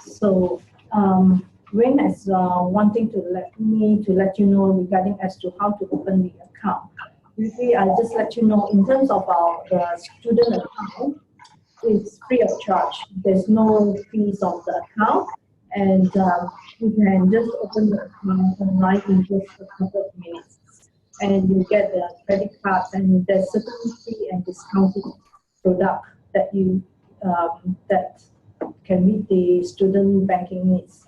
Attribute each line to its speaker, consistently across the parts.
Speaker 1: So Wayne is wanting to let you know regarding as to how to open the account. Usually, I'll just let you know in terms of our student account, it's free of charge. There's no fees on the account, and you can just open the account online in just a couple of minutes, and you get the credit cards, and there's certain free and discounted product that you that can meet the student banking needs.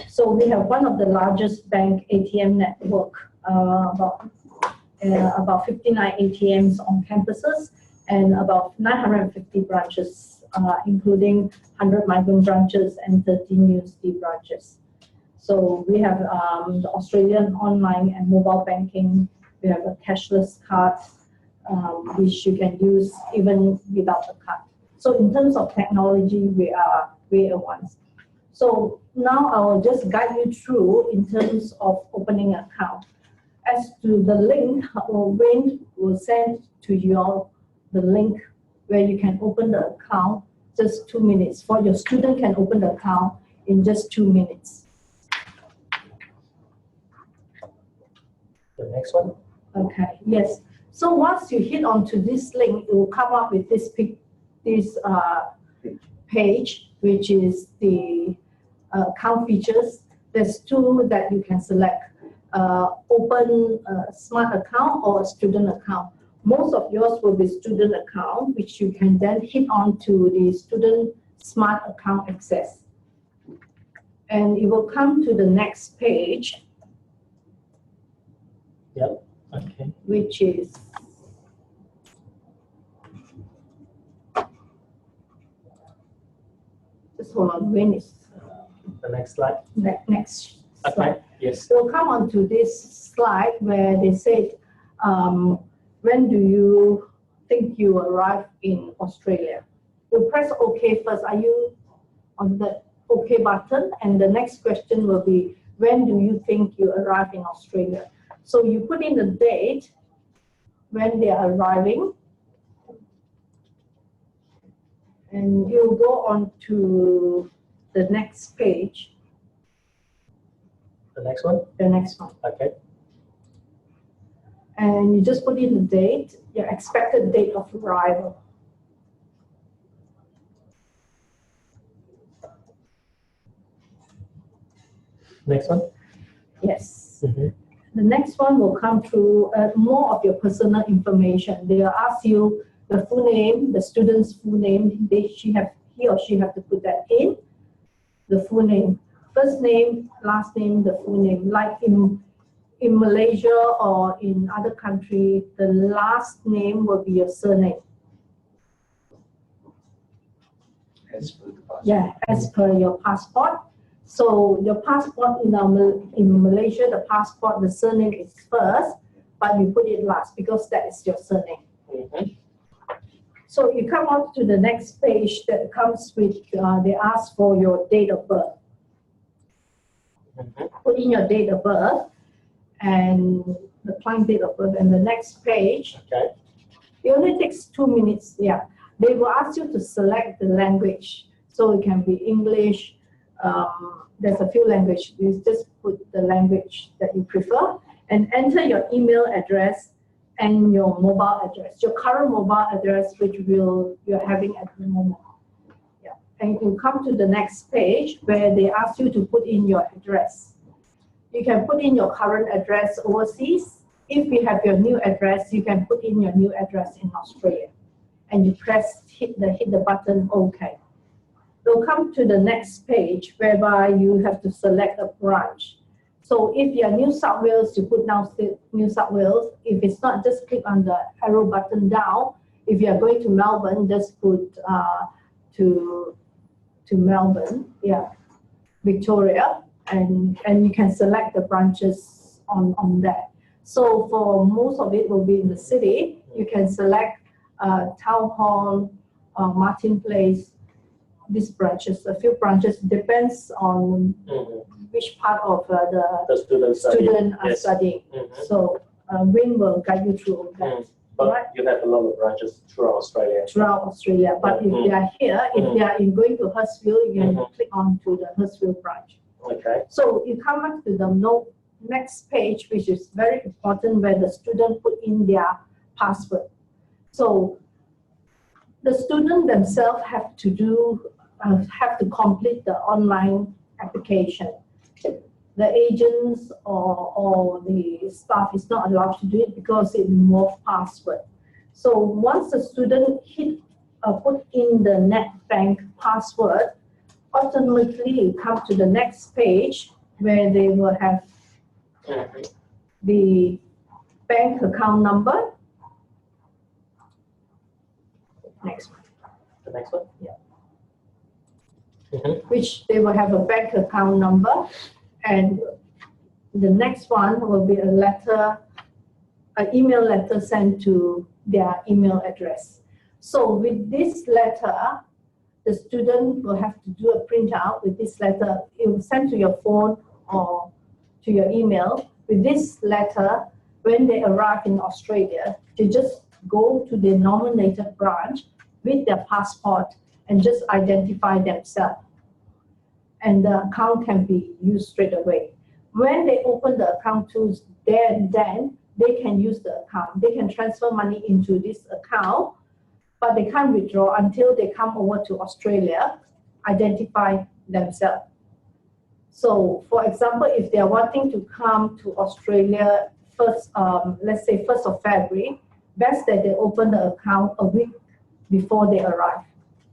Speaker 1: So we have one of the largest bank ATM network, about 59 ATMs on campuses and about 950 branches, including 100 migrant branches and 13 university branches. So we have the Australian online and mobile banking. We have a cashless card, which you can use even without a card. So in terms of technology, we are advanced. So now I will just guide you through in terms of opening an account. As to the link, Wayne will send to you the link where you can open the account just 2 minutes. For your student can open the account in just 2 minutes.
Speaker 2: The next one.
Speaker 1: Okay. Yes. So once you hit onto this link, it will come up with this page, which is the account features. There's two that you can select. Open a smart account or a student account. Most of yours will be student account, which you can then hit on to the student smart account access. And it will come to the next page.
Speaker 2: Yep. Okay.
Speaker 1: Which is just hold on, when is
Speaker 2: the next slide?
Speaker 1: Next
Speaker 2: okay.
Speaker 1: slide.
Speaker 2: Yes.
Speaker 1: We'll come on to this slide where they said, when do you think you arrive in Australia? You press OK first. Are you on the OK button? And the next question will be, when do you think you arrive in Australia? So you put in the date when they are arriving, and you'll go on to the next page.
Speaker 2: The next one?
Speaker 1: The next one.
Speaker 2: Okay.
Speaker 1: And you just put in the date, your expected date of arrival.
Speaker 2: Next one?
Speaker 1: Yes.
Speaker 2: Mm-hmm.
Speaker 1: The next one will come through more of your personal information. They will ask you the full name, the student's full name. He or she have to put that in, the full name. First name, last name, the full name. Like in Malaysia or in other country, the last name will be your surname.
Speaker 3: As per the passport.
Speaker 1: Yeah, as per your passport. So your passport in Malaysia, the passport, the surname is first, but you put it last because that is your surname.
Speaker 2: Mm-hmm.
Speaker 1: So you come on to the next page that comes with, they ask for your date of birth.
Speaker 2: Mm-hmm.
Speaker 1: Put in your date of birth and the client date of birth, and the next page.
Speaker 2: Okay.
Speaker 1: It only takes 2 minutes. Yeah, they will ask you to select the language. So it can be English. There's a few languages. You just put the language that you prefer and enter your email address and your mobile address, your current mobile address, which you're having at the moment. Yeah, and you come to the next page where they ask you to put in your address. You can put in your current address overseas. If you have your new address, you can put in your new address in Australia, and you hit the button OK. We'll come to the next page whereby you have to select a branch. So if you're New South Wales, you put down New South Wales. If it's not, just click on the arrow button down. If you're going to Melbourne, just put to Melbourne, yeah, Victoria, and you can select the branches on that. So for most of it will be in the city. You can select Town Hall, Martin Place, these branches, a few branches, depends on which part of the student are
Speaker 2: yes.
Speaker 1: studying. So Wayne will guide you through all that.
Speaker 2: But
Speaker 1: right?
Speaker 2: you have a lot of branches throughout Australia.
Speaker 1: Throughout Australia. But if they are here, if they are going to Hurstville, you can click on to the Hurstville branch.
Speaker 2: Okay.
Speaker 1: So you come back to the next page, which is very important, where the student put in their password. So the student themselves have to complete the online application. The agents or the staff is not allowed to do it because it involves password. So once the student put in the net bank password, automatically you come to the next page where they will have the bank account number. Next one.
Speaker 2: The next one?
Speaker 1: Yeah.
Speaker 2: Mm-hmm.
Speaker 1: Which they will have a bank account number, and the next one will be an email letter sent to their email address. So with this letter, the student will have to do a printout with this letter. It will send to your phone or to your email. With this letter, when they arrive in Australia, they just go to the nominated branch with their passport and just identify themselves. And the account can be used straight away. When they open the account tools, then they can use the account. They can transfer money into this account, but they can't withdraw until they come over to Australia, identify themselves. So, for example, if they are wanting to come to Australia first, let's say 1st of February, best that they open the account a week before they arrive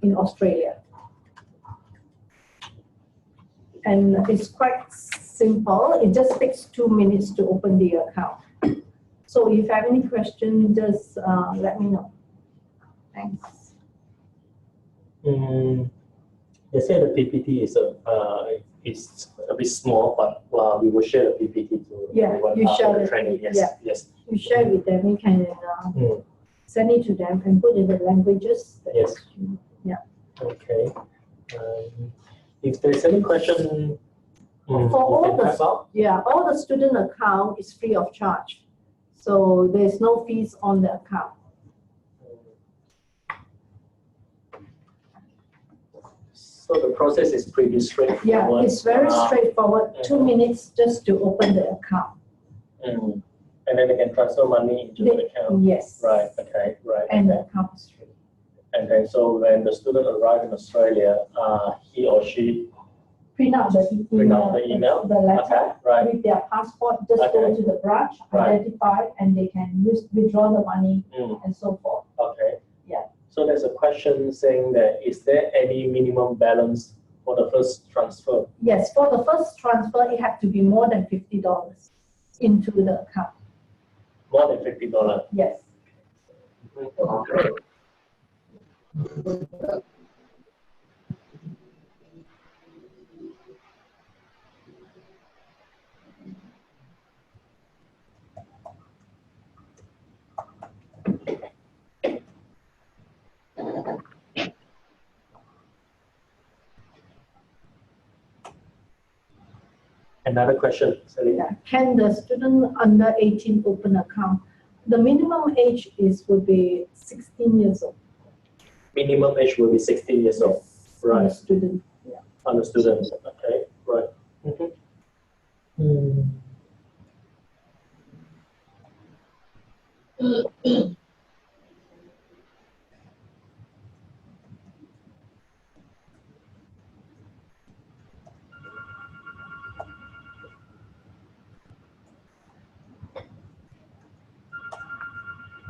Speaker 1: in Australia. And it's quite simple. It just takes 2 minutes to open the account. So if you have any questions, just let me know. Thanks.
Speaker 2: They say the PPT is a bit small, but we will share the PPT to everyone
Speaker 1: you
Speaker 2: after
Speaker 1: share
Speaker 2: the
Speaker 1: it.
Speaker 2: training. Yes,
Speaker 1: Yeah.
Speaker 2: yes.
Speaker 1: You share with them. You can send it to them and put in the languages.
Speaker 2: Yes.
Speaker 1: Yeah.
Speaker 2: Okay. If there's any question,
Speaker 1: For all the student account is free of charge, so there's no fees on the account.
Speaker 2: So the process is pretty straightforward.
Speaker 1: Yeah, it's very straightforward. 2 minutes just to open the account.
Speaker 2: And then they can transfer money into the account.
Speaker 1: Yes.
Speaker 2: Right. Okay. Right.
Speaker 1: And the account is free.
Speaker 2: And then so when the student arrives in Australia, he or she
Speaker 1: print out the email, the letter with their passport. Just go to the branch, identify, and they can withdraw the money and so forth.
Speaker 2: Okay.
Speaker 1: Yeah.
Speaker 2: So there's a question saying that is there any minimum balance for the first transfer?
Speaker 1: Yes, for the first transfer, it has to be more than $50 into the account.
Speaker 2: More than $50.
Speaker 1: Yes.
Speaker 2: Okay. Another question, Celine.
Speaker 1: Yeah. Can the student under 18 open account? The minimum age would be 16 years old.
Speaker 2: Minimum age will be 16 years old. Right.
Speaker 1: On the student. Yeah.
Speaker 2: On the student. Okay. Right.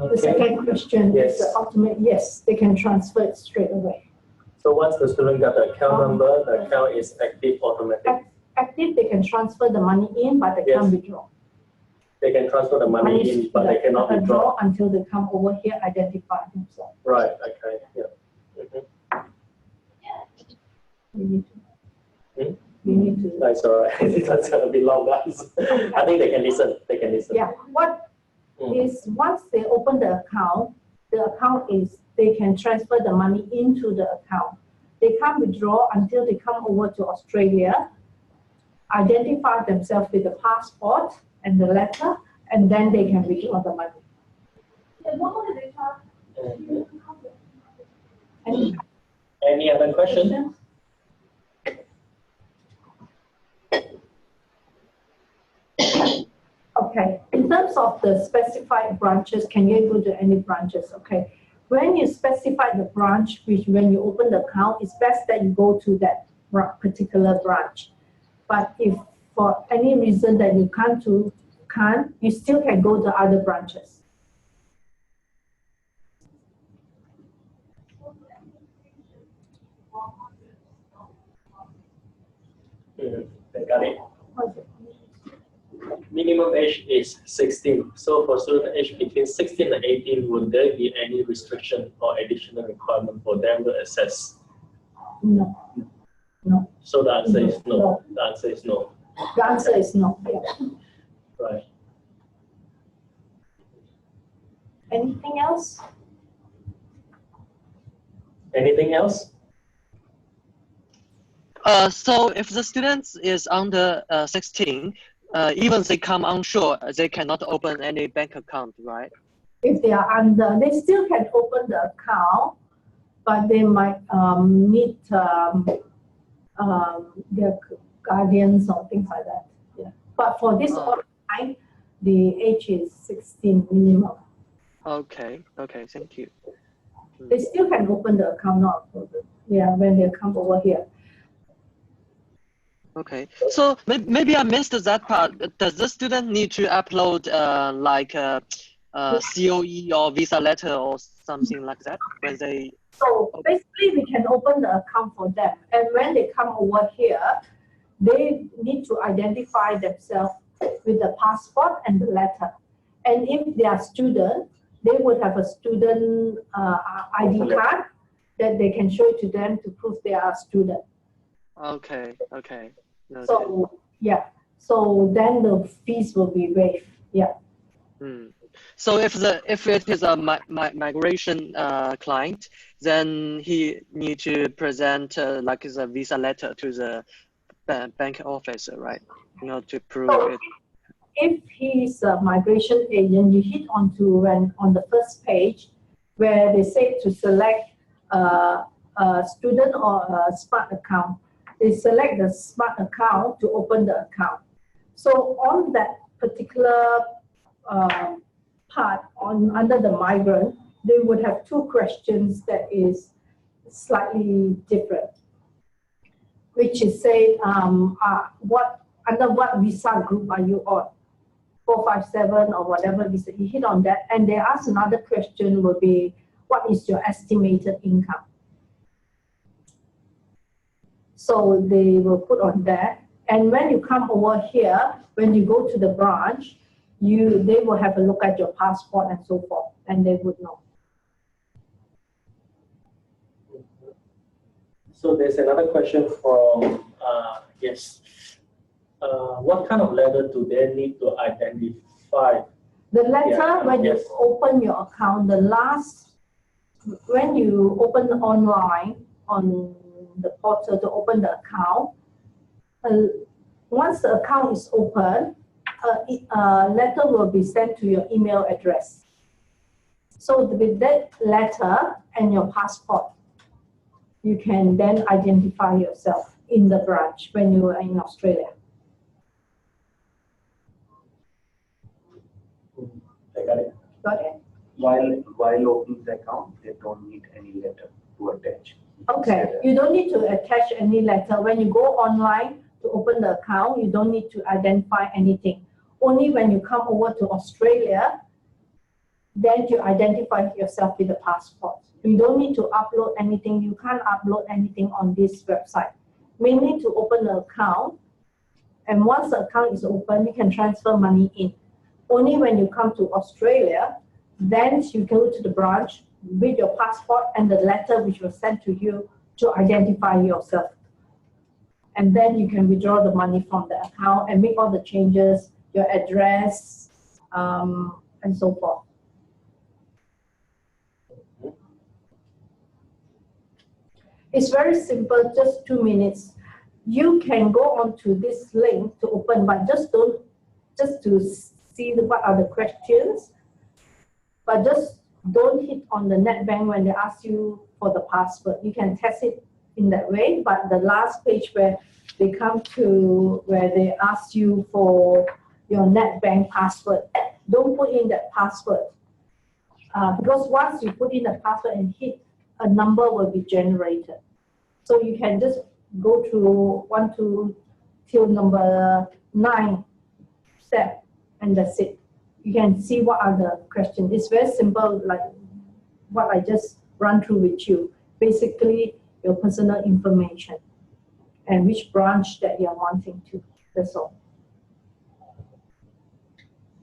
Speaker 1: The second question
Speaker 2: Yes.
Speaker 1: is the ultimate yes, they can transfer it straight away.
Speaker 2: So once the student got the account number, the account is active automatic.
Speaker 1: Active, they can transfer the money in, but they can't withdraw.
Speaker 2: They can transfer the money in, but they cannot withdraw
Speaker 1: until they come over here, identify themselves.
Speaker 2: Right. Okay. Yeah.
Speaker 1: You need to. You need to.
Speaker 2: That's all right. That's a bit long, guys. I think they can listen. They can listen.
Speaker 1: Yeah. What is once they open the account is they can transfer the money into the account. They can't withdraw until they come over to Australia, identify themselves with the passport and the letter, and then they can withdraw the money.
Speaker 2: Any other question?
Speaker 1: Okay, in terms of the specified branches, can you go to any branches? Okay, when you specify the branch, which when you open the account, it's best that you go to that particular branch. But if for any reason that you can't, you still can go to other branches.
Speaker 2: I got it. Minimum age is 16. So for student age between 16 and 18, would there be any restriction or additional requirement for them to access?
Speaker 1: No. No.
Speaker 2: So the answer is no. No. The answer is no.
Speaker 1: The answer is no. Yeah.
Speaker 2: Right.
Speaker 1: Anything else?
Speaker 2: Anything else?
Speaker 4: So if the student is under 16, even they come onshore, they cannot open any bank account, right?
Speaker 1: If they are under, they still can open the account, but they might need their guardians or things like that. Yeah. But for this online, the age is 16 minimum.
Speaker 4: Okay. Okay. Thank you.
Speaker 1: They still can open the account, not a problem. Yeah, when they come over here.
Speaker 4: Okay, so maybe I missed that part. Does the student need to upload like a COE or visa letter or something like that when they?
Speaker 1: So basically, we can open the account for them, and when they come over here, they need to identify themselves with the passport and the letter. And if they are student, they would have a student ID card that they can show it to them to prove they are a student.
Speaker 4: Okay. Okay. Okay.
Speaker 1: So yeah, so then the fees will be waived. Yeah.
Speaker 4: So if it is a migration client, then he need to present like a visa letter to the bank officer, right? You know, to prove it.
Speaker 1: If he's a migration agent, you hit onto on the first page where they say to select a student or a smart account. They select the smart account to open the account. So on that particular part under the migrant, they would have two questions that is slightly different, which is say under what visa group are you on? 457 or whatever visa. You hit on that, and they ask another question will be, what is your estimated income? So they will put on that. And when you come over here, when you go to the branch, they will have a look at your passport and so forth, and they would know.
Speaker 2: So there's another question from, yes. What kind of letter do they need to identify?
Speaker 1: The letter, when you open your account, when you open online on the portal to open the account, once the account is open, a letter will be sent to your email address. So with that letter and your passport, you can then identify yourself in the branch when you are in Australia.
Speaker 2: I got it.
Speaker 1: Got it?
Speaker 3: While opening the account, they don't need any letter to attach.
Speaker 1: Okay, you don't need to attach any letter. When you go online to open the account, you don't need to identify anything. Only when you come over to Australia, then you identify yourself with the passport. You don't need to upload anything. You can't upload anything on this website. Mainly to open the account, and once the account is open, you can transfer money in. Only when you come to Australia, then you go to the branch with your passport and the letter which was sent to you to identify yourself. And then you can withdraw the money from the account and make all the changes, your address, and so forth. It's very simple, just 2 minutes. You can go onto this link to open, but just to see what are the questions. but just don't hit on the net bank when they ask you for the password. You can test it in that way, but the last page where they come to where they ask you for your net bank password, don't put in that password. Because once you put in the password and hit, a number will be generated. So you can just go through 1, 2 till number 9 step, and that's it. You can see what are the questions. It's very simple, like what I just run through with you. Basically, your personal information and which branch that you're wanting to. That's all.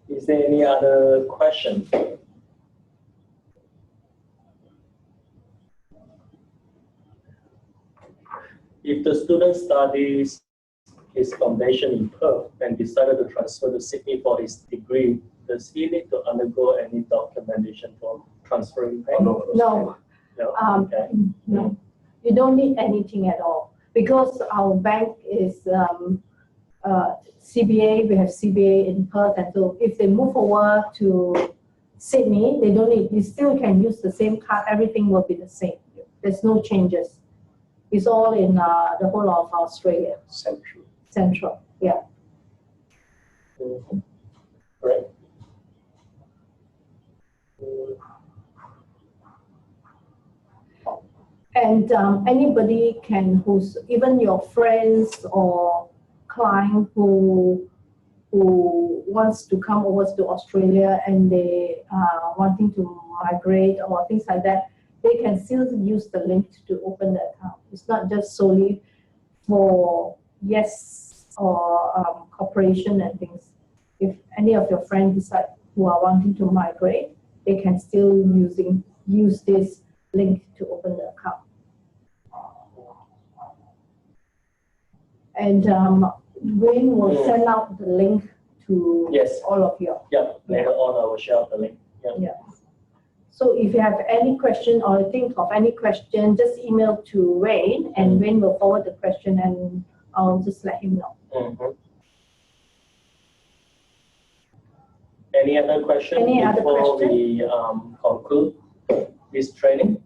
Speaker 2: Is there any other question? If the student studies his foundation in Perth and decided to transfer to Sydney for his degree, does he need to undergo any documentation for transferring bank?
Speaker 1: No.
Speaker 2: No? Okay.
Speaker 1: No, you don't need anything at all because our bank is CBA. We have CBA in Perth, and so if they move over to Sydney, they don't need. You still can use the same card. Everything will be the same. There's no changes. It's all in the whole of Australia. Central, yeah.
Speaker 2: Right.
Speaker 1: And anybody can, who's even your friends or client who wants to come over to Australia and they are wanting to migrate or things like that, they can still use the link to open the account. It's not just solely for yes or corporation and things. If any of your friends decide who are wanting to migrate, they can still use this link to open the account. And Wayne will send out the link to all of you.
Speaker 2: Yeah, later on I will share the link.
Speaker 1: Yeah. So if you have any question or think of any question, just email to Wayne, and Wayne will forward the question, and I'll just let him know.
Speaker 2: Any other question before we conclude this training?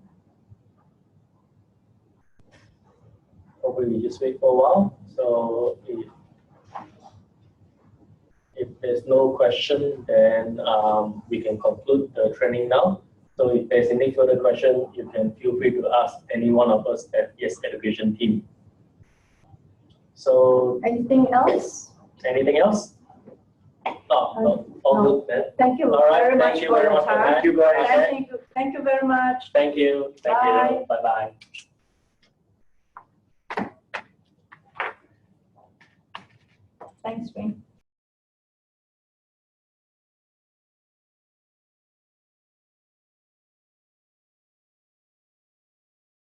Speaker 2: Probably we just wait for a while. So if there's no question, then we can conclude the training now. So if there's any further question, you can feel free to ask any one of us at Yes Education team. So
Speaker 1: anything else?
Speaker 2: Anything else? No, all good then.
Speaker 1: Thank you very much for your time.
Speaker 2: Thank you guys.
Speaker 1: Thank you very much.
Speaker 2: Thank you. Thank you. Bye bye.
Speaker 1: Thanks, Wayne.